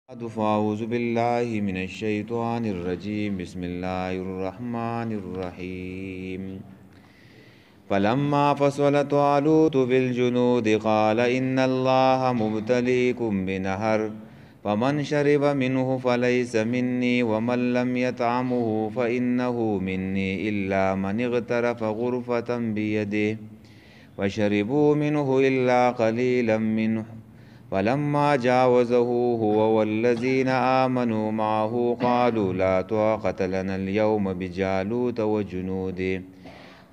فأعوذ بالله من الشيطان الرجيم بسم الله الرحمن الرحيم فلما فصل طالوت بالجنود قال إن الله مبتليكم بنهر فمن شرب منه فليس مني ومن لم يطعمه فإنه مني إلا من اغترف غرفة بيده وشربوا منه إلا قليلا منه فلما جاوزه هو والذين آمنوا معه قالوا لا طاقة لنا اليوم بجالوت وجنوده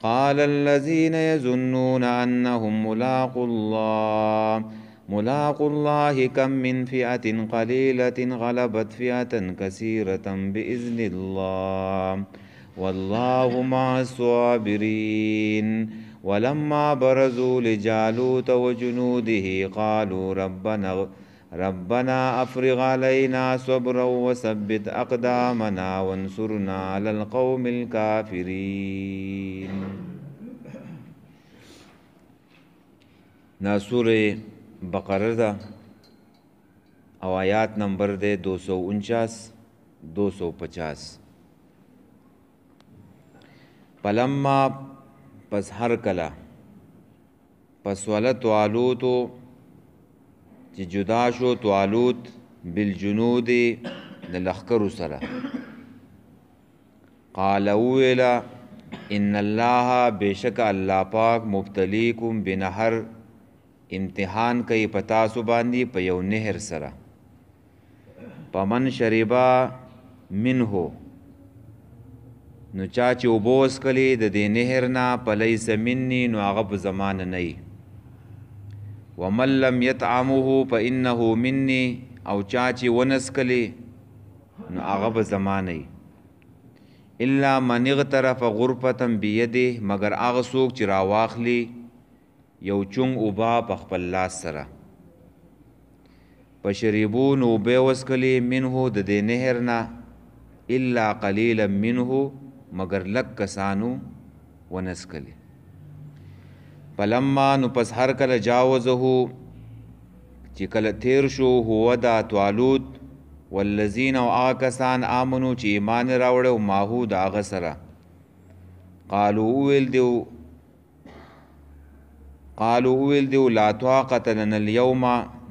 قال الذين يظنون أنهم ملاقوا الله كم من فئة قليلة غلبت فئة كثيرة بإذن الله والله مع الصابرين ولما برزوا لجالوت وجنوده قالوا ربنا أفرغ علينا صبرا وثبت أقدامنا وانصرنا على القوم الكافرين. سورة بقره ده او آیات نمبر ده 249 250. پلما پس هر کلا پس ولد طالوتو چې جدا شو طالوت بالجنود د لښکرو سره قال ویلا ان الله بشک الله پاک مبتلیکم بنهر امتحان کوي پتا سو باندې په یو نهر سره پمن شریبا منه نو چا چې اوبوس کلی د دې نهر نه پلیس مني نو هغه په زمان نه ومن لم يطعمه فانه مني او چا چې ونس کلی نو هغه په زمان الا من اغترف غرفه بيده مگر هغه څوک چې راواخلی یو چونګ اوبا په خپل لاس سره پشریبو نو به وسکلی منه د دې نهر نه الا قليلا منه مگر لک کسانو ونسکلی پلما نو پس هر کله جاوزه چې کله تیر شو هو دا طالوت والذین او آکسان آمنو چې ایمان راوړ او ماهو دا هغه سره قالو ویل دیو لا طاقت لنا اليوم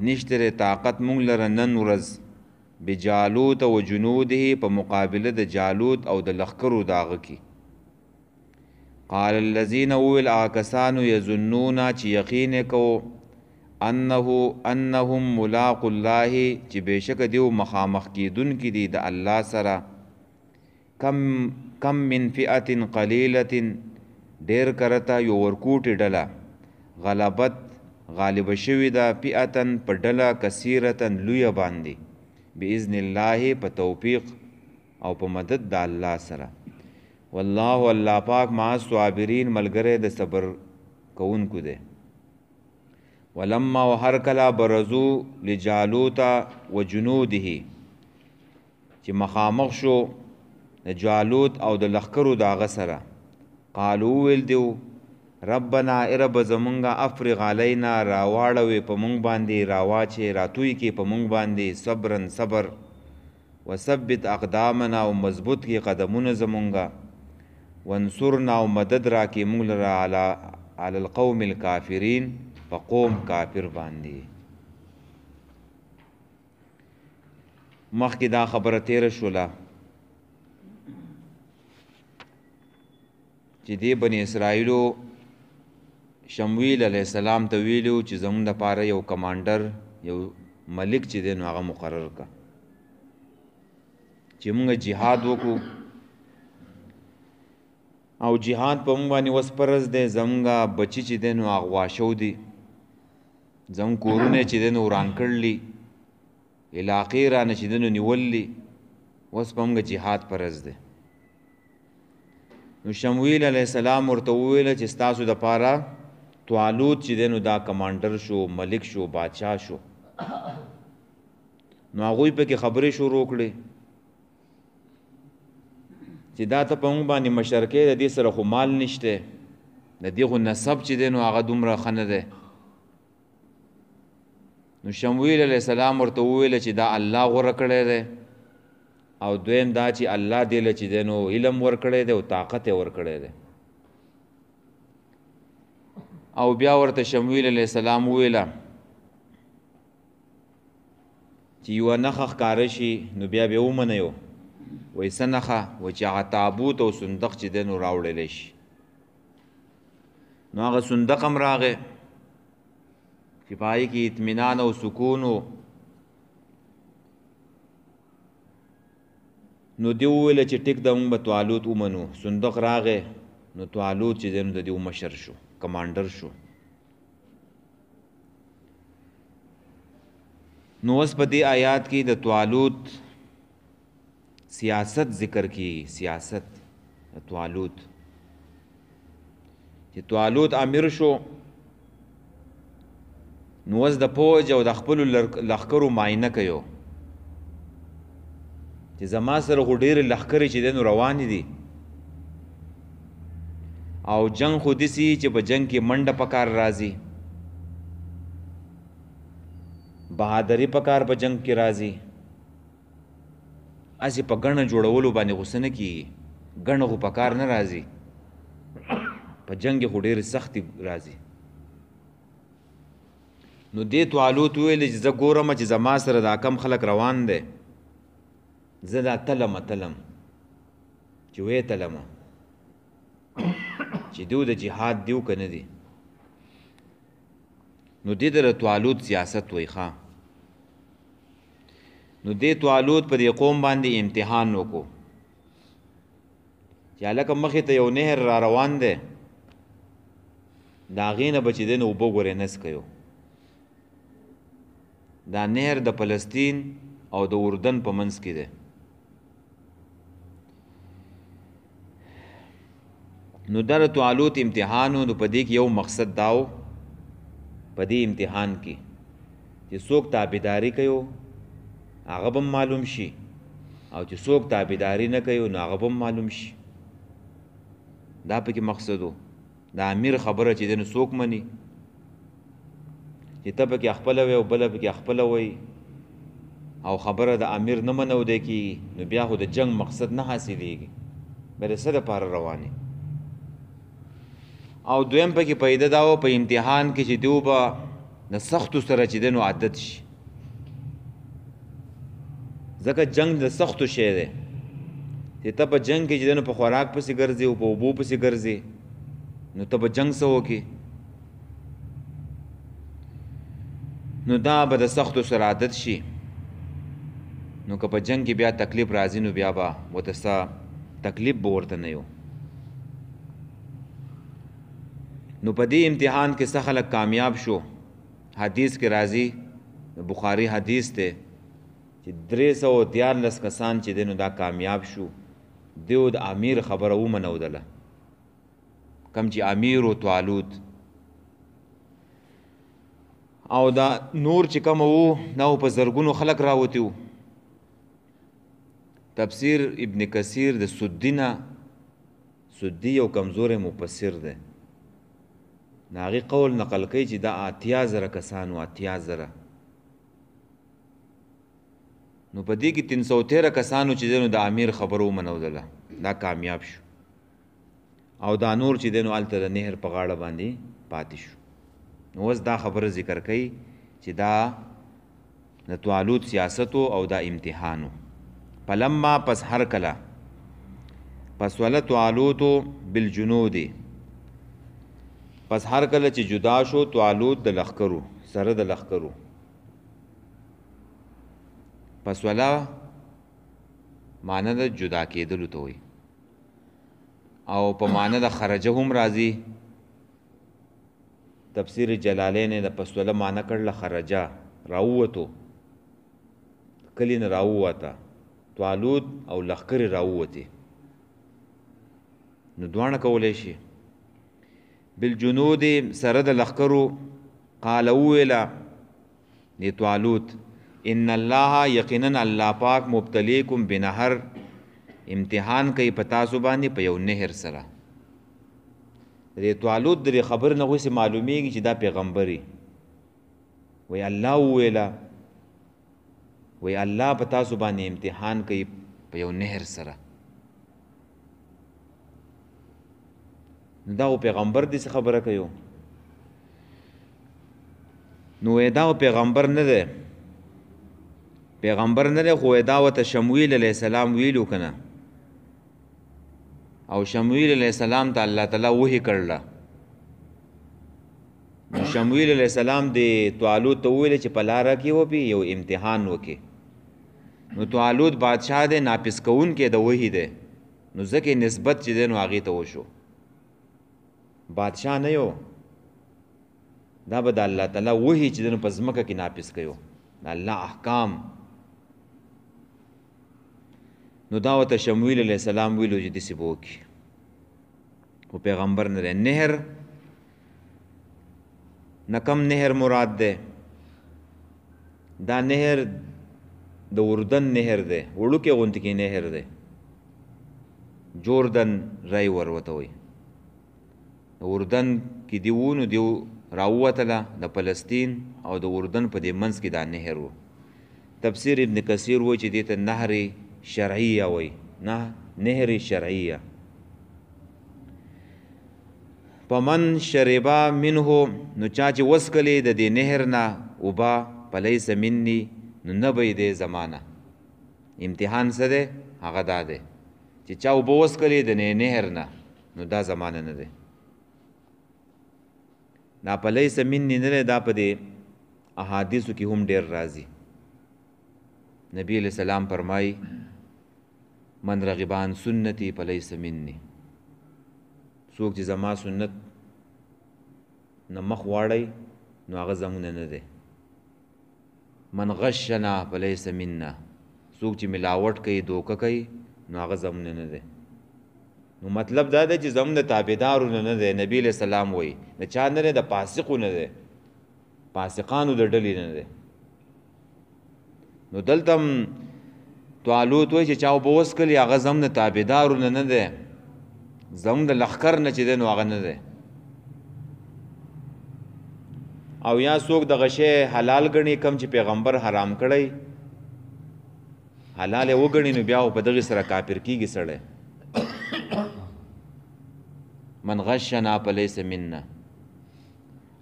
نشتره طاقت مونږ لره نن ورځ بجالوت و جنوده په مقابله د جالوت او د لښکرو داغه کی قال الذين ويل آکسانو یظنون چې یقین کو انهم ملاق الله چې بشک دیو مخامخ کیدون کی دی د الله سره کم من فئه قلیله ډیر کرتا یو ورکوټ ډله غلبت غالب شوی دا فئه په ډله کثیره لوی باندې باذن الله په توفیق او په مدد د الله سره والله الله پاک مع الصابرین ملګری د صبر کوونکو دی ولما وهر کلا برزو لجالوت وجنوده چې مخامخ شو د جالوت او د لښکرو داغه سره قالو ویل دیو ربنا ارب زمونږه افرغ علینا راواړوي په مونږ باندې راواچې راتوی کې په مونږ باندې صبرن صبر وثبت اقدامنا او مضبوط کې قدمونه زمونږه وانصرنا او مدد را کې مونږ لره علی القوم الکافرین په قوم کافر باندې. مخکې دا خبره تیره شوله چې دی بني اسرائیلو شمویل علیہ السلام ته ویلو چې زموږ دپاره یو کمانډر یو ملک چې دی نو هغه مقرر کا چې موږ جهاد وکړو او جهاد په موږ باندې وس فرض دی زموږ بچي چې دی نو اغوا شو دي زموږ کورونه چې دی نو وران کړلي علاقې رانه چې دی نو نیولي اوس په موږ جهاد فرض دی نو شمویل علیہ السلام ورته وویل چې ستاسو دپاره طالوت چې دی نو دا کمانډر شو ملک شو بادشاه شو نو هغوی پکې خبرې شروع کړې چې دا ته په موږ باندې مشرکې د دې سره خو مال نشته د دې خو نسب چې دی نو هغه دومره ښه نه دی نو شمویل علیہ السلام ورته وویل چې دا الله غوره کړی دی او دویم دا چې الله دې له چې دی نو علم ورکړی دی او طاقت یې ورکړی دی او بیا ورته شمویل علیہ السلام وویله چې یوه نښه ښکاره شي نو بیا به یې ومنئ وایي څه نښه وایي چې هغه تابوت او صندوق چې دی نو راوړلی شي نو هغه صندوق هم راغی چې په هغې کې اطمینان او سکون و نو دی وویله چې ټیک ده موږ به طالوت ومنو صندوق راغی نو طالوت چې دی نو د دې مشر شو کمانډر شو نو اوس په دې آیات کې د طالوت سیاست ذکر کی سیاست د طالوت چې طالوت امیر شو نو اوس د فوج او د خپلو لښکرو معاینه کوي چې زما سره خو ډېرې لښکرې چې دی نو روانې دي او جنگ خو داسې چې په جنگ کې منډه پکار راځي بهادري پکار په جنگ کې راځي هسې په ګڼه جوړولو باندې غوسه نه کېږي ګڼه خو پکار نه راځي په جنگ کې خو ډېرې سختې راځي نو دې طالوت وویلې چې زه ګورم چې زما سره دا کم خلک روان دی زه دا تلم چې ویې تلمه چې دیو د جهاد دیو که نه دی نو دې د طالوت سیاست وایي ښه نو دې طالوت په دې قوم باندې امتحان وکړو چې هلکه مخې ته یو نهر را روان دی د هغې نه به چې دی نو اوبه ګورې نس کوي دا نهر د فلسطین او د اردن په منځ کې دی نو دا د طالوت امتحان و نو په دې کې یو مقصد دا و په دې امتحان کې چې څوک تابعداري کوي هغه به معلوم شي او چې څوک تابعداري نه کوي نو هغه به معلوم شي دا پکې مقصد و د امیر خبره چې دی نو څوک مني چې ته پکې خپله وی او بله پکې خپله وی او خبره د امیر نه منو دی کېږي نو بیا خو د جنگ مقصد نه حاصلېږي بلې څه دپاره روانې او دویم پکې پیدا دا و په امتحان کې چې دیو به د سختو سره چې دی نو عادت شي ځکه جنگ د سختو شی دی چې ته په جنگ کې چې دی نو په خوراک پسې ګرځې او په اوبو پسې ګرځې نو ته به جنگ څه وکړې نو دا به د سختو سره عادت شي نو که په جنگ کې بیا تکلیف راځي نو بیا به ورته څه تکلیف به ورته نه یو نو په دې امتحان کې څه خلک کامیاب شو حدیث کې راځي د بخاري حدیث دی چې 314 کسان چې دی نو دا کامیاب شو دیو د امیر خبره ومنودله کم چې امیر و طالوت او دا نور چې کوم وو دا په زرګونو خلک راوتی وو تفسیر ابن کثیر د سدي یو کمزور مفسر دی ناغي قول نقل کوي چې دا 8000 کسان و 8000 نو په دې کې 313 کسانو چې دی نو د امیر خبرو ومنودله دا کامیاب شو او دا نور چې دی نو هلته د نهر په غاړه باندې پاتې شو نو اوس دا خبره ذکر کوي چې دا د طالوت سیاست او دا امتحانو فلما پس هر کله پس ول طالوت بالجنود پس هر کله چې جدا شو طالوت د لښکرو سره د لښکرو پس ولا معنی د جدا کېدلو ته وایي او په معنی د خرجه هم راځي تفسیر جلالین د پسوله معنی کړله خرجه راووتو کلی نه راووته طالوت او لښکرې راووتې نو دواړه کولی شي بالجنود سره د لښکرو قال وویله د طالوت ان الله یقینا الله پاک مبتلیکم بنهر امتحان کوي په تاسو باندې په یو نهر سره د طالوت د خبر نه غوسه معلومیږي چې دا پیغمبري وی الله وویله وی الله په تاسو باندې امتحان کوي په یو نهر سره. نو دا پیغمبر دې څه خبره کوي؟ نو دا پیغمبر نه دی، پیغمبر نه دی، خو دا ورته شمویل علیه السلام ویلو که نه، او شمویل علیه السلام ته الله تعالی وحی کړله. نو شمویل علیه السلام د طالوت ته وویل چې په لاره کې وپي یو امتحان وکړي. نو طالوت بادشاه دی، ناپس کوونکی د وحی دی، نو ځکه نسبت چې دی نو هغې ته وشو. بادشاه نه یو، دا به د الله تعالی وحی چې دی نو په ځمکه کې ناپس کوي، د الله احکام. نو دا ورته شمویل علیه السلام ویلو چې داسې به وکړي، خو پیغمبر نه دی. نهر نه کم نهر مراد دی، دا نهر د اردن نهر دی، وړوکی غوندې کې نهر دی، جوردن رایور ورته وایي. د اردن کې دی و، نو دیو راووتله د فلسطین او د اردن په دې منځ کې دا نهر و. تفسیر ابن کثیر وایي چې دې ته نهر شرعیه وایي، نهر شرعیه. فمن شربا منه، نو چا چې وسکلې د دې نهر نه اوبه، فلیس مني، نو نه به یې دی زمانه. امتحان څه دی؟ هغه دا دی چې چا اوبه وسکلې د نهر نه، نو دا زمانه نه دی. دا فلیس مني نه دی، دا په دې احادیثو کې هم ډېر راځي. نبی علیہ السلام فرمایي من رغبان سنتي فلیس مني، څوک چې زما سنت نه مخ واړی نو هغه زمونه نه دی. من غشنا فلیس منا، څوک چې ملاوټ کوي، دوکه کوي، نو هغه زمونه نه دی. نو مطلب دا دی چې زمون د تابعدارو نه دی. نبی علیہ السلام وایي د چا نه دی، د فاسقو نه دی، فاسقانو د ډلې نه دی. نو دلته طالوت وایي چې چا اوبه وڅښلې هغه زمون د تابعدارو نه دی، زمون د لښکر نه چې دی نو هغه نه دی. او یا څوک دغه شی حلال ګڼي، کم چې پیغمبر حرام کړی حلال یې وګڼي، نو بیا په دغې سره کافر کېږي سړی. من غشنا فلیس منا.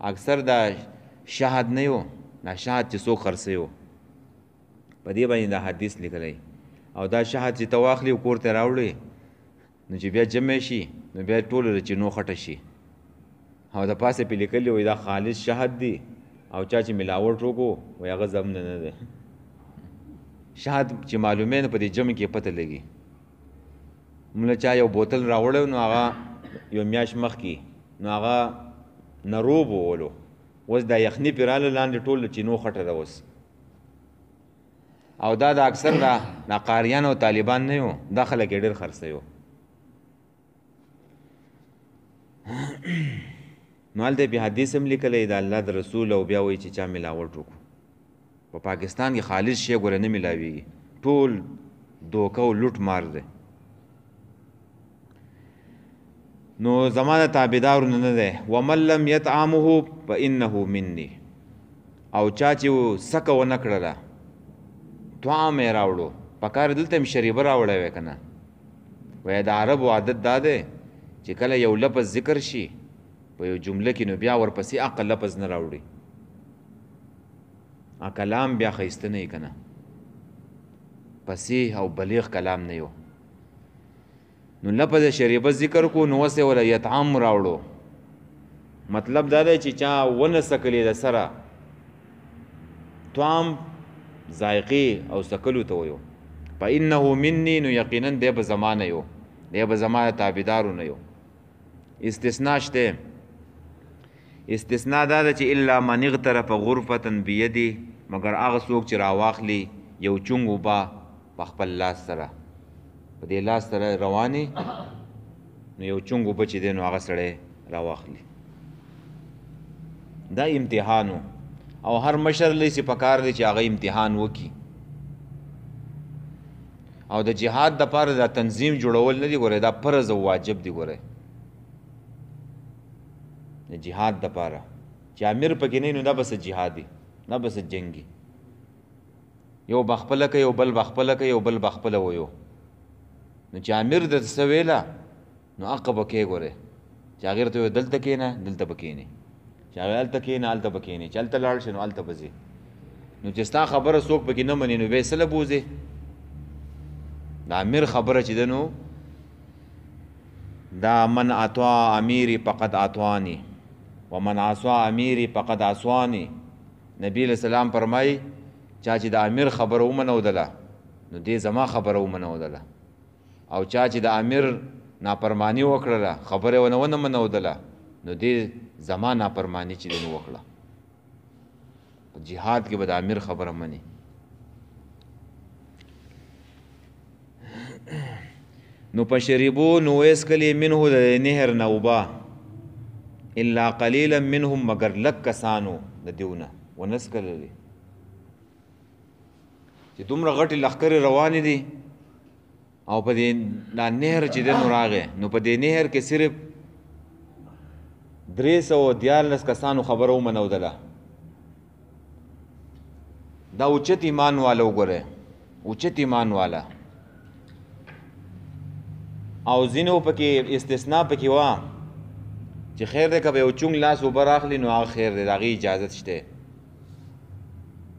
اکثر دا شهد نه یو، دا شهد چې څوک خرڅوي و، په دې باندې دا حدیث لیکلی. او دا شهد چې ته واخلي کور ته راوړې، نو چې بیا جمع شي نو بیا ټولو د چینو خټه شي، او د پاسه پې لیکلي وایي دا خالص شهد دی، او چا چې ملاوټ وکړو وایي هغه زمونه نه دی. شهد چې معلومې نه په دې جمع کې پته لګي. موږ چا یو بوتل راوړی نو هغه یو میاشت مخکې نو هغه نروب وولو، اوس دا یخني پرې راله لاندې ټول د چینو خټه ده اوس. او دا د اکثر دا قاریان او طالبان نه یو، دا خلک یې ډېر خرڅوي. نو هلته بیا حدیث هم لیکلی د الله د رسول، او بیا وایي چې چا ملاوټ وکړو. په پاکستان کې خالص شی ګوره نه ملاویږي، ټول دوکه او لوټ مار دی. نو زما د تابعدارو نه دی. ومن لم یطعمه فانه مني، او چا چې سکه ونه کړله، طعام یې راوړو، پکار دلته هم شریبه راوړی وی که نه. وایي د عربو عادت دا دی چې کله یو لفظ ذکر شي په یو جمله کې، نو بیا ورپسې عقل لفظ نه راوړي، کلام بیا ښایسته نه وي که نه، فصیح او بلیغ کلام نه یو. نو لفظ شریبه ذکر کو، نو اوس یې وله یطعم راوړو. مطلب دا دی چې چا ونه سکلې د سره، طعام ذایقې او سکلو ته ویو. فانه مني، نو یقینا دی به زما نه یو، دی به زما د تابعدارو نه یو. استثناء شته، استثناء دا ده چې الا من اغترف غرفة بیدی، مگر هغه څوک چې راواخلي یو چونګ اوبه په خپل لاس سره، په دې لاس سره روانې، نو یو چونګ اوبه چې دی نو هغه سړی راواخلي. دا امتحان و، او هر مشر لیسي پکار دی چې هغه امتحان وکړي. او د جهاد دپاره دا تنظیم جوړول نه دي، ګوره دا فرض او واجب دی. ګوره د جهاد دپاره چې امیر پکې نه وي نو دا بس جهاد دی، نه بس جنگي یو بخپله کوي یو بل بخپله کوي یو بل بخپله ویو نو چې امیر درته څه ویله نو حق به کېږورې چې هغې ورته ویل دلته کښېنه دلته به کښېنې چې هغې هلته کښېنه هلته به کښېنې چې هلته لاړ شي نو هلته به ځې نو چې ستا خبره څوک پکې نه مني نو بیا یې څه له بوځې د امیر خبره چې ده نو دا من اطاع امیری فقد اطاعنی ومن عصى امیری فقد عصانی نبی علیہ السلام فرمایي چا چې د امیر خبره ومنودله نو دې زما خبره ومنودله او چا چې د امیر نافرمانی وکړله خبره ونه منودله نو دې زما نافرمانی چې دې وکړه په جهاد کې به د امیر خبره مني نو پشربو نو ویسکلی منه د نهر نوبا الا قلیلا منهم مگر لک کسانو د دیونه ونسکللی چې دومره غټې لښکرې روانې دي او په دې دا نهر چې دی نو راغی نو په دې نهر کې صرف 314 کسانو خبره ومنودله دا اوچت ایمان والا وګوره اوچت ایمان والا او ځینو پکې استثناء پکې وه چې خیر دی که به یو چونګ لاس اوبه راخلي نو هغه خیر دی د هغې اجازت شته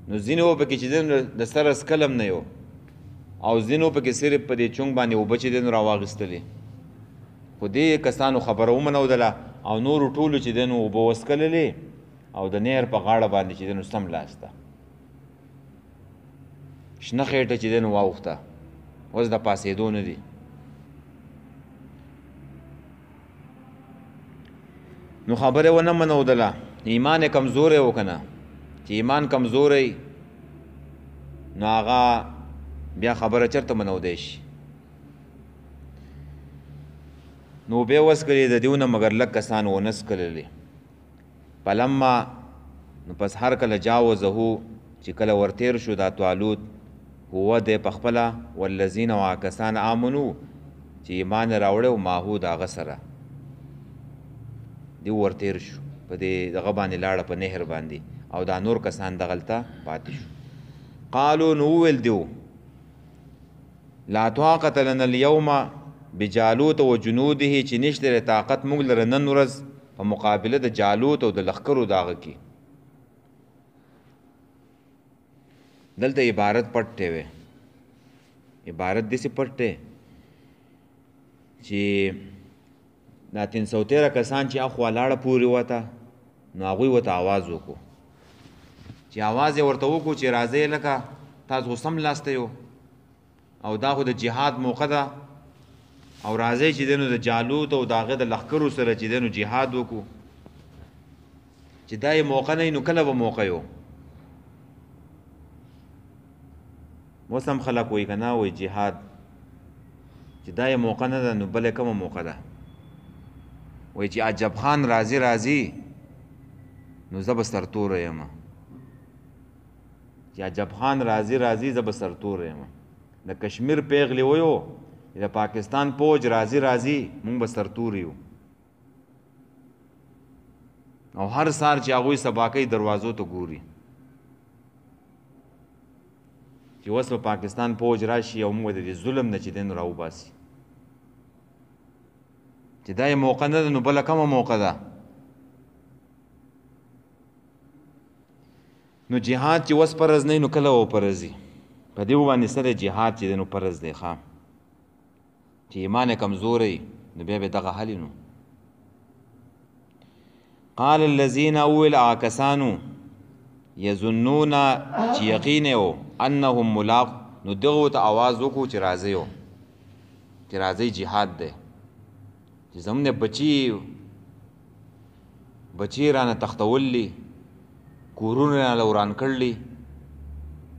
نو ځینو پکې چې دی د سره سکلم نه یو او ځینو پکې صرف په دې چونګ باندې اوبه چې دی نو راواخیستلې خو دې کسانو خبره ومنودله او نورو ټولو چې دی نو اوبه وسکللې او د نهر په غاړه باندې چې دی نو سم لاسته شنه خېټه چې دی نو واوښته اوس د پاسېدو نه دي نو خبره ونه منودله ایمان یې کمزوری و که نه چې ایمان کمزوری نو هغه بیا خبره چېرته منودی شي نو بیا وسکلې د دیونه مګر لږ کسان ونسکللې فلما نو پس هر کله جاوزهو چې کله ورتیر شو دا طالوت هو دی پخپله والذین هغه کسان آمنو چې ایمان یې راوړی و ماهو د هغه سره دی ورتیر شو په دې دغه باندې لاړه په نهر باندې او دا نور کسان دغلته پاتې شو قالو نو وویل دیو لا طاقت لنا اليوم بجالوت و جنوده چې نشته طاقت موږ لره نن ورځ په مقابله د جالوت او د لښکرو د هغه کې دلته عبارت پټ دی عبارت داسې پټ دی چې دا 313 کسان چې اخوا لاړه پورې وته نو هغوی ورته آواز وکړو چې آواز یې ورته وکړو چې راځئ لکه تاسو خو سم لاسته یو او دا خو د جهاد موقع ده او راځئ چې دی نو د جالوت او د هغه د لښکرو سره چې دی نو جهاد وکړو چې دا یې موقع نه وي نو کله به موقع یو اوس هم خلک وایي که نه وایي جهاد چې دا یې موقع نه ده نو بله کومه موقع ده وایي چې عجب خان راځي راځي نو زه به سرتوره یم چې عجب خان راځي راځي زه به سرتوره یم د کشمیر پیغلې ویو د پاکستان فوج راځي راځي مونږ به سرتور یو او هر سهار چې هغوی سباکۍ دروازو ته ګوري چې اوس به پاکستان فوج راشي او موږ د دې ظلم نه چې دی نو راوباسي چې دا یې موقع نه ده نو بله کومه موقع ده نو جهاد چې اوس فرض نه وي نو کله به فرض وي په دې باندې سره جهاد چې دی نو فرض دی ښه چې ایمان یې کمزوری نو بیا به دغه حل نو قال الذین اول کسانو یظنون چې یقین یې و انهم ملاق نو دغو ته آواز وکړو چې راځئ چې راځئ جهاد دی چې زموږ بچي رانه تختولی کورونه رانه وران کړلي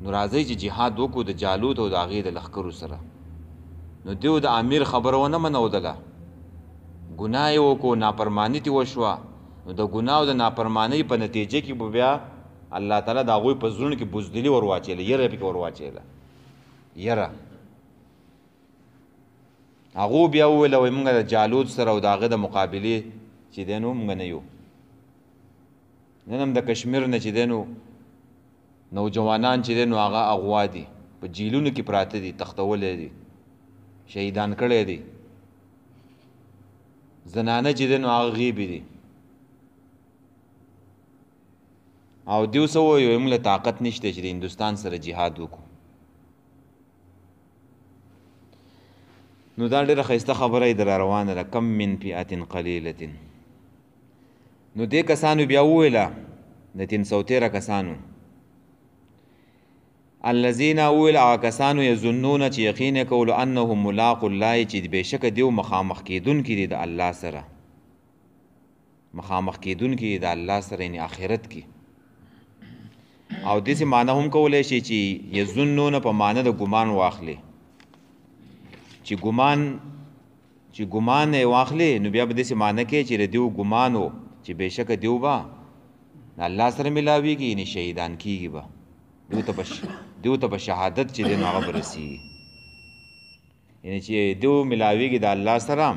نو راځئ چې جهاد وکړو د جالوت او د هغې د لښکرو سره نو دیو د امیر خبره ونه منودله ګناه یې وکړو نافرماني ترې وشوه نو د ګناه او د نافرمانۍ په نتیجه کې به بیا الله تعالی د هغوی په زړونو کې بزدلي ور واچوله یره پکې ور واچوله یره هغو بیا وویله وایي مونږ د جالوت سره او د هغه د مقابلې چې دی نو مونږ نه یو نن هم د کشمیر نه چې دی نو نوجوانان چې دی نو هغه اغوا دي په جیلونو کې پراته دي تختولی دي شهیدان کړی دي زنانه چې دی نو هغه غیبې دي او دیو څه وایي موږ له طاقت نشته چې د هندوستان سره جهاد وکړو نو دا ډېره ښایسته خبره یې در روانه ده کم من فئة قلیلة نو دې کسانو بیا وویله د 313 کسانو الذین ویل هغه کسانو یظنون چې یقین کول انهم ملاقو الله چې بېشکه دیو مخامخ کېدونکي دي د الله سره مخامخ کېدونکي دي د الله سره یعنې آخرت کې او داسې معنی هم کولی شي چې یظنون په معنی د ګمان واخلي چې ګمان یې واخلي نو بیا به داسې معنی کې چې د دیو ګمان و چې بېشکه دیو به د الله سره ملاویږي یعنې شهیدان کېږي به دیو ته په شهادت چې دی نو هغه به رسېږي یعنې چې دیو ملاویږي د الله سره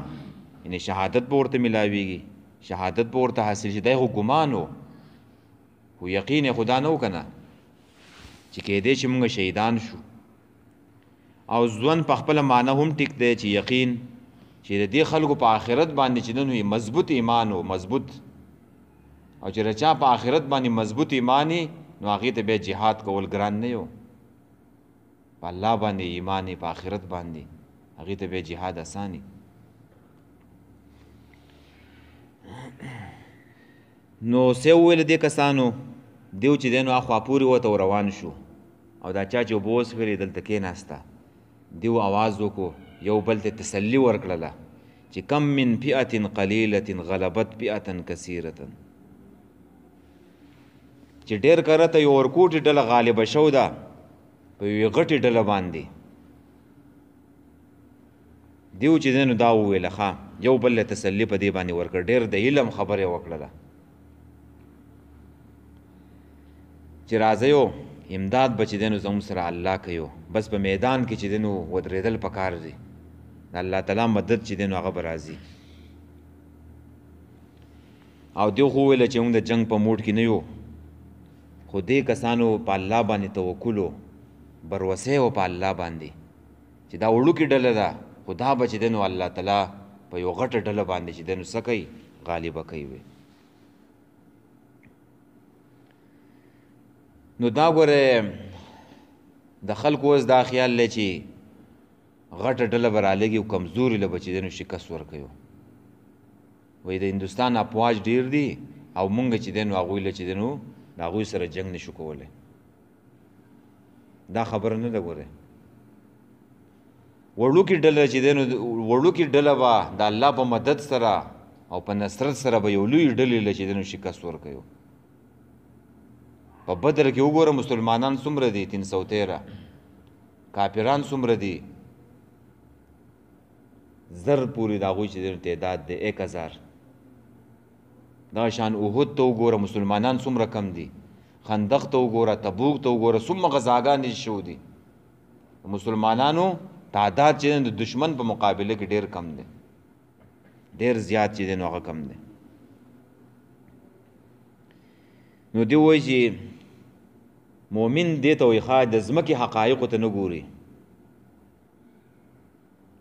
یعنې شهادت به ورته ملاویږي شهادت به ورته حاصل شي دی خو ګمان و خو یقین یې خدا نه و که نه چې کېدی چې مونږ شهیدان شو او ژوند په خپله معنی هم ټیک دی چې یقین چې د دې خلکو په آخرت باندې چې نن مضبوط ایمان و مضبوط او چې رچا په آخرت باندې مضبوط ایمانی نو هغې ته بیا جهاد کول ګران نه یو په الله باندې ایمان په آخرت باندې هغې ته بیا جهاد اساني نو څه وویل دې کسانو دیو چې دی نو اخوا پورې وته روان شو او دا چا چې اوبه وڅښلې دلته کېناسته دیو آواز وکړو یو بل ته تسلي ورکړله چې کم من فئة قلیلة غلبت فئة کثیرة چې ډېر کرته یو ورکوټې ډله غالبه شو ده په یوې غټې ډله باندې دیو چې دی نو دا وویله ښه یو بل له تسلي په دې باندې ورکړه ډېر د علم خبرې وکړله چې راځئ امداد به چې دی نو زموږ سره الله کوي بس په میدان کې چې دی نو ودرېدل پکار دي د الله تعالی مدد چې دی نو هغه به راځي او دیو خو وویله چې موږ د جنګ په موډ کې نه یو خو دې کسانو په الله باندې توکل و بروسه و په الله باندې چې دا وړوکې ډله ده خو دا به چې دی نو الله تعالی په یو غټه ډله باندې چې دی نو څه کوي غالبه کوي نو دا ګوره د خلکو اوس دا خیال دی چې غټه ډله به رالګي او کمزوري له به چې دی نو شکست ورکوي وایي د هندوستان افواج ډېر دي او مونږ چې دی نو هغوی له چې دی نو د هغوی سره جنګ نشو کولی دا خبره نه ده ګوره وړوکې ډله چې دی نو وړوکې ډله به د الله په مدد سره او په نصرت سره به یو لوی ډلې له چې دی نو شکست ورکوي په بدر کې وګوره مسلمانان څومره دي 313 کافران څومره دي زر پورې د هغوی چې دی تعداد دی 1000 دا شان احد ته وګوره مسلمانان څومره کم دي خندق ته وګوره تبوک ته وګوره څومره غزاګانې شو دي مسلمانانو تعداد چې د دشمن په مقابله کې ډېر کم دی ډېر زیات چې دی نو هغه کم دی نو دی وایي چې مؤمن دې ته وایي ښه د ځمکې حقایقو ته نه ګوري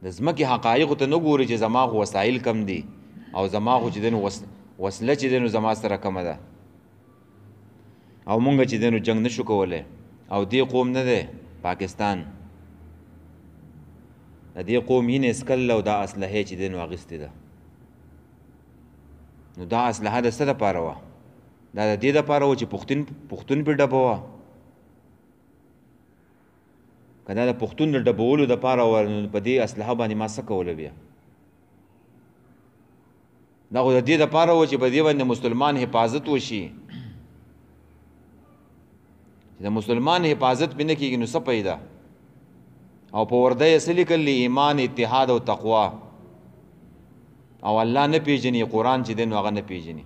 د ځمکې حقایقو ته نه ګوري چې زما خو وسایل کم دي او زما خو چې دی نو وسله چې دی نو زما سره کمه ده او مونږ چې دی نو جنګ نشو کولی او دې قوم نه دی پاکستان د دې قوم هینې اسکل او دا اسلحې چې دی نو اخیستې ده نو دا اسلحه د څه دپاره وه دا د دې دپاره و چې پښتون پې ډبوه که دا د پښتون د ډبولو دپاره وه نو په دې اسلحه باندې ما څه کوله بیا دا خو د دې دپاره و چې په دې باندې مسلمان حفاظت وشي چې د مسلمان حفاظت پې نه کېږي نو څه پیدا او په ورده یې څه لیکلي ایمان اتحاد او تقوا او الله نه پیژني قرآن چې دی نو هغه نه پیژني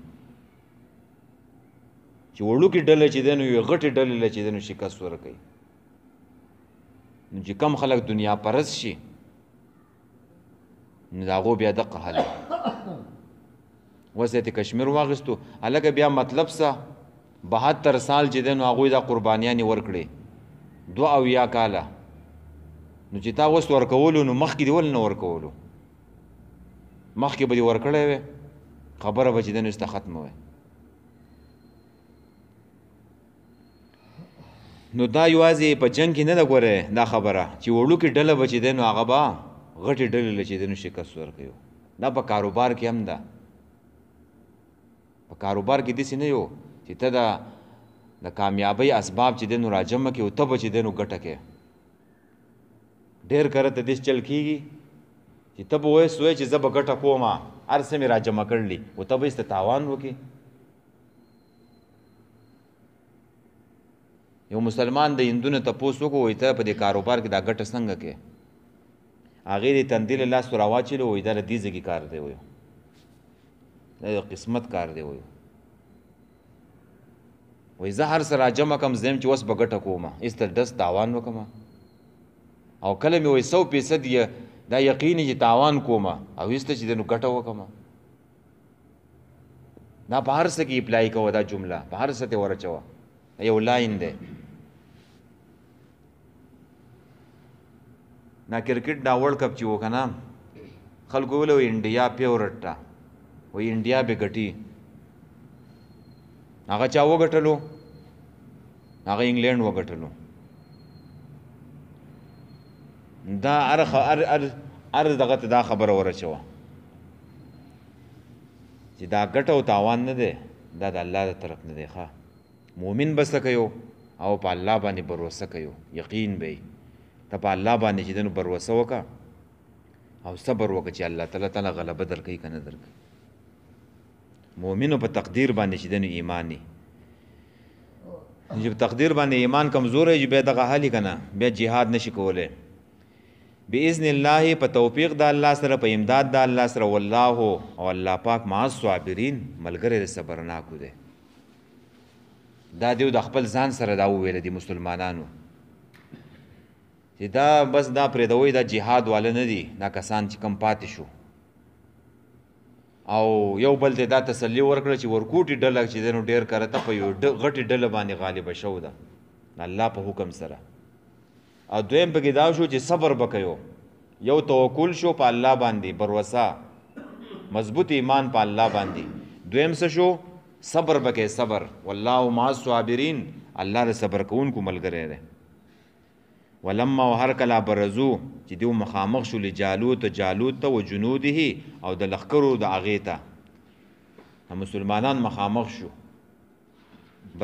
چې وړوکې ډله چې دی نو یوې غټې ډلې له چې دی نو شکست ورکوي نو چې کم خلک دنیا پرست شي نو د هغو بیا دقه حل اوس یې کشمیر واخیستو هلکه بیا مطلب څه 72 سال چې دی نو هغوی دا قربانیانې ورکړې 72 کاله نو چې تا اوس ورکولو نو مخکې دې ولې نه ورکولو مخکې به دې ورکړی وې خبره به چې دی نو سته ختمه وی نو دا یوازې په جنګ کې نه ده ګوره دا خبره چې وړوکې ډله به چې دی نو هغه به غټې ډلې له چې دی نو شکست ورکوي دا په کاروبار کې هم ده په کاروبار کې داسې نه یو چې ته د کامیابۍ اسباب چې دی نو راجمع کړې او ته به چې دی نو ګټه کې ډېر کره ته داسې چل کېږي چې ته به وایې سوی چې زه به ګټه کوم هر څه مې راجمع کړلي او ته به یې تاوان وکړي یو مسلمان د هندونه تپوس وکړو وایي ته په دې کاروبار کې دا ګټه څنګه کې هغې دې تندي له لاس راواچلو وایي دا له دې ځګې کار دی وایو دا د قسمت کار دی وایو وایي زه هر څه راجمع کړم زه یم چې اوس به ګټه کوم هېڅ ته ډس تاوان وکړم او کله مې وایي 100% دا یقیني چې تاوان کوم او هېڅ ته چې دی نو ګټه وکړم دا په هر څه کې اپلای کوه دا جمله په هر څه ته ورچوه یو لاین دی نا کرکټ دا ورلډ کپ چې و که نه خلکو ویله وایي انډیا فیورټ ده وایي انډیا به ګټي هغه چا وګټلو هغه انګلینډ وګټلو دا هر دغه ته دا خبره ورچوه چې دا ګټه او تاوان نه دی دا د الله د طرف نه دی ښه مومن به څه کوي او په الله باندې بروسه کوي یقین به ته په الله باندې چې دنو بروسه وکړه او صبر وکړه چې الله تعالی غلبه درکوي که نه درکوي مؤمنو په تقدیر باندې چې دنو ایمانی چې په تقدیر باندې ایمان کمزور وي بیا دغه حالي که نه بیا جهاد نشي کولی باذن الله په توفیق د الله سره په امداد د الله سره والله او الله پاک مع الصابرین ملګری د صبرناکو دی دا دیو د خپل ځان سره دا وویل دي مسلمانانو چې دا بس دا پرېدوی دا جهاد والا نه دي دا کسان چې کم پاتې شو او یو بل ته دا تسلی ورکړه چې ورکوټي ډله چې دی نو ډېر کرته په یو غټې ډله باندې غالبه شو ده الله په حکم سره او دویم پکې دا شو چې صبر به کوو یو توکل شو په الله باندې بروسه مضبوط ایمان په الله باندې دویم څه شو صبر بکې صبر والله مع الصابرین الله د صبر کوونکو ملګری دی ولما هر کله برزو چې دیو مخامخ شو لجالوت ته و جنوده او د لښکرو د هغې ته مسلمانان مخامخ شو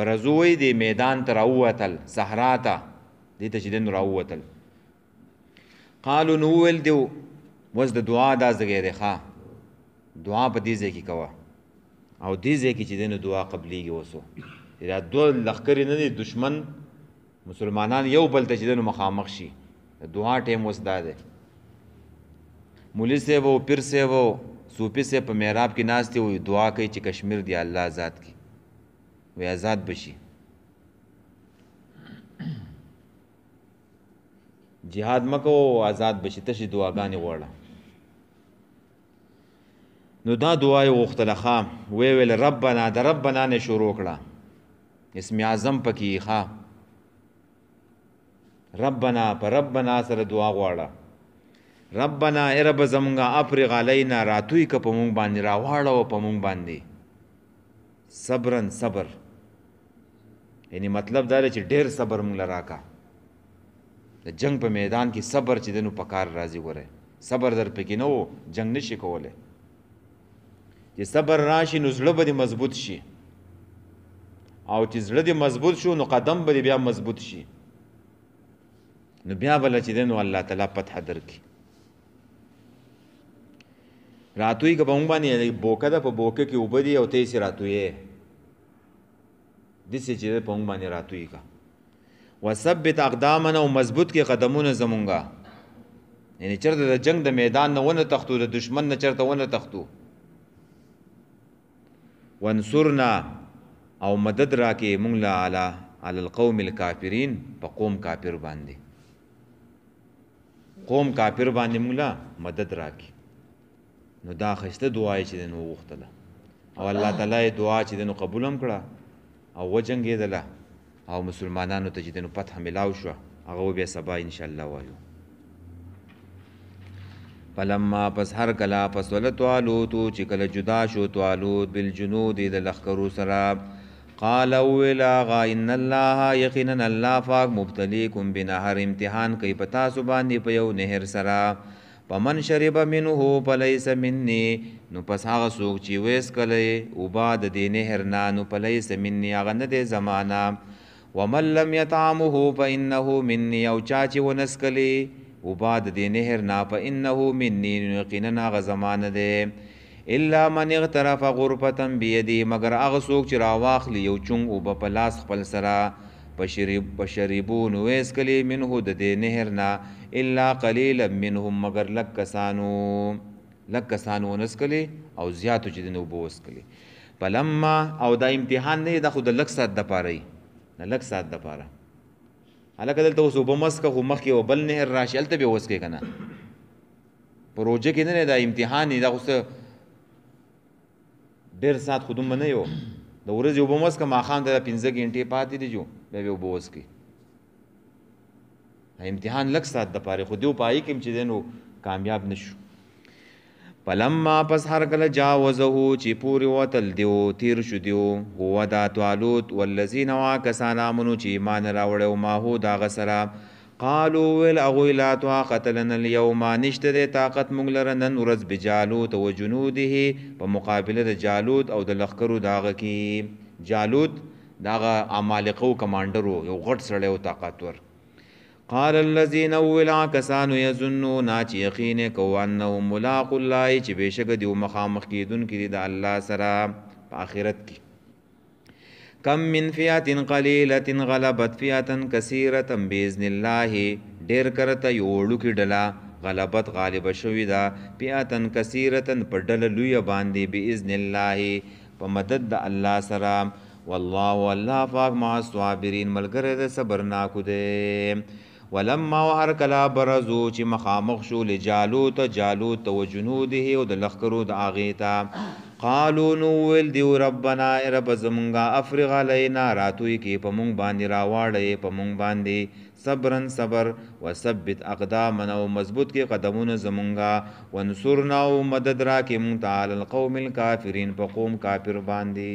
برزو وی دی میدان ته راووتل صحرا ته دې ته چې دی نو راووتل قالو نو وویل دیو اوس د دعا دا ځای دی ښه دعا په دې ځای کې کوه او دې ځای کې چې دی نو دعا قبلیږي اوسو دا دوه لښکرې نه دي دشمن مسلمانان یو بل ته چې دی نو مخامخ شي د دعا ټیم اوس دا دی مولي صاحب او پیر صاحب او صوفي صاحب په محراب کې ناست دي وایي دعا کوي چې کشمیر دی الله آزاد کړي وایي آزاد بشي جهاد مکو آزاد بشي تشي دعاګانې غواړه نو دا دعا یې وغوښتله ښه ویې ویل ربنا د ربنا نه شروع کړه اسم اعظم پکې ښه ربنا په ربنا سره دعا غواړه ربنا ای رب زمونږه افرغ علینا راتوی که په مونږ باندې راواړوه په مونږ باندې صبرن صبر یعنی مطلب دا دی چې ډېر صبر مونږ له راکړه د جنگ په میدان کې صبر چې دی نو په کار راځي ګورئ صبر در پکې نه و جنگ نشي کولی چې صبر راشي نو زړه به دې مضبوط شي او چې زړه دې مضبوط شو نو قدم به دې بیا مضبوط شي نو بیا بله چې دی نو الله تعالی فتح درکړي راتوی که په مونږ باندې بوکه ده په بوکه کې اوبه دي او ته یې راتویې داسې چې دی په مونږ باندې راتوی که وثبت اقدامنا او مضبوط کې قدمونه زمونږه یعنی چېرته د جنگ د میدان نه ونه تښتو د دشمن نه چېرته ونه تښتو وانصرنا او مدد راکې مونږ له علی القوم الکافرین په قوم کافر باندې قوم کافر باندې مونږ له مدد راکې نو دا ښایسته دعا یې چې دی نو وغوښتله او الله تعالی یې دعا چې دی نو قبول هم کړه او وجنګېدله او مسلمانانو ته چې د نو فتح ملاو شوه هغه بیا سبا انشاءالله وایو. فلما پس هر کله پس ول طالوتو چې کله جدا شو طالوت بالجنود د لښکرو سره قال ویلا غا ان الله یقینا الله پاک مبتلیکم بنهر امتحان کوي په تاسو باندې په یو نهر سره پمن شرب منه فلیس مني نو پس هغه څوک چې ویس کله او بعد د نهر نه نو فلیس مني هغه نه د زمانہ ومن لم يطعمه فانه مني او چا چې ونسکلی او بعد د نهر نه فانه مني یقینا هغه زمانہ ده الا من اغترف غرفه بيدي مگر هغه څوک چې راواخلی یو چونګ او په لاس خپل سره بشریبون ویس کلی منه د دې نهر نه الا قليلا منهم مگر لک کسانو ونسکلی او زیاتو چې دنو بوس کلی فلما او دا امتحان نه د خود لک سات د پاره نه لک سات د پاره هلکه دلته اوس وبمسکه خو مخکې او بل نهر راشي هلته به وسکې کنه پروژه کې نه دا امتحان نه دا اوس ډېر سات خودم نه یو د ورځې وبمسکه ماښام د 15 غنټې پاتې دي جو به وبوس کې امتحان لک سات د پاره خو دیو پای کې چې دینو کامیاب نشو. فلما پس هر کله جاوزه چې پوری وتل دیو تیر شو دیو هو دا طالوت والذین واکسان امنو چې ایمان راوړو ما هو دا غسرا قالوا ول اغو لا طاقت لنا اليوم نشته طاقت مونږ لره نن ورځ بجالوت و جنوده په مقابله د جالوت او د لخرو داغه کې جالوت داغه عمالقو کمانډرو یو غټ سړی او طاقتور قال الذين ولا كسانو يظنون چې یقین کو انهم ملاق الله چې بشک دی مخامخ کیدون کې د الله سره په آخرت کې کم من فئه قليله غلبت فئه كثيره باذن الله ډیر کرته یوړو کې ډلا غلبت غالب شوی دا فئه كثيره په ډله لوی باندې باذن الله په مدد د الله سره والله الله پاک مع الصابرین ملګری د صبر ناکو دی. ولما وهر کلا برزو چې مخامخ شو لجالوت و جنوده او د لخرو د اغیتا قالو نو ول دی ربنا رب زمونږه افرغ علینا راتوی کې په مونږ باندې راواړې په مونږ باندې صبرن صبر وثبت اقدامنا او مضبوط کې قدمونه زمونږه ونصرنا او مدد را کې مونږ تعالی القوم الکافرین په قوم کافر باندې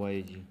وایي.